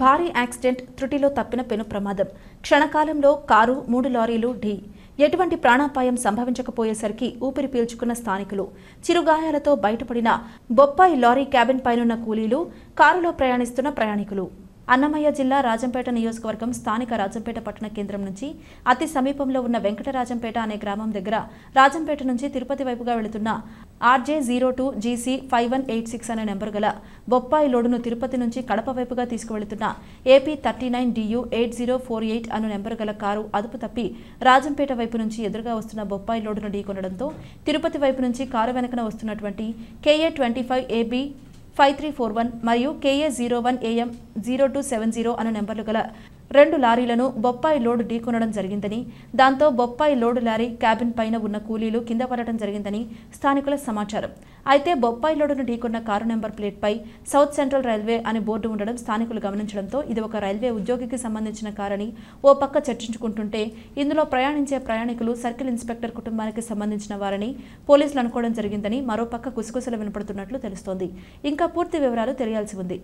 భారీ యాక్సిడెంట్ త్రుటిలో తప్పిన పెను ప్రమాదం. క్షణకాలంలో కారు 3 లారీలు ఢీ. ఎటువంటి ప్రాణాపాయం సంభవించకపోయేసరికి ఊపిరి పీల్చుకున్న స్థానికులు. చిరుగాయాలతో బయటపడిన బొప్పాయి లారీ క్యాబిన్ పైనున్న కూలీలు, కారులో ప్రయాణిస్తున్న ప్రయాణికులు. అన్నమయ్య జిల్లా రాజంపేట నియోజకవర్గం స్థానిక రాజంపేట పట్టణ కేంద్రం నుంచి అతి సమీపంలో ఉన్న వెంకటరాజంపేట అనే గ్రామం దగ్గర రాజంపేట నుంచి తిరుపతి వైపుగా వెళుతున్న RJ02 GC 5186 అనే నెంబర్ గల బొప్పాయి లోడును తిరుపతి నుంచి కడప వైపుగా తీసుకువెళుతున్న AP 39DU 8048 అను నెంబర్ గల కారు అదుపు తప్పి రాజంపేట వైపు నుంచి ఎదురుగా వస్తున్న బొప్పాయి లోడును ఢీకొనడంతో తిరుపతి వైపు నుంచి కారు వెనకన వస్తున్నటువంటి KA 25AB 5341 మరియు KA 01AM 0270 అనే నెంబర్లు గల 2 లారీలను బొప్పాయి లోడు ఢీకొనడం జరిగిందని, దాంతో బొప్పాయి లోడు లారీ క్యాబిన్ పైన ఉన్న కూలీలు కింద పడటం జరిగిందని స్థానికుల సమాచారం. అయితే బొప్పాయి లోడును ఢీకొన్న కారు నెంబర్ ప్లేట్ పై సౌత్ సెంట్రల్ రైల్వే అని బోర్డు ఉండడం స్థానికులు గమనించడంతో ఇది ఒక రైల్వే ఉద్యోగికి సంబంధించిన కారని ఓ పక్క చర్చించుకుంటుంటే, ఇందులో ప్రయాణించే ప్రయాణికులు సర్కిల్ ఇన్స్పెక్టర్ కుటుంబానికి సంబంధించిన వారని పోలీసులు అనుకోవడం జరిగిందని మరోపక్క గుసగుసలు వినపడుతున్నట్లు తెలుస్తోంది. ఇంకా పూర్తి వివరాలు తెలియాల్సి ఉంది.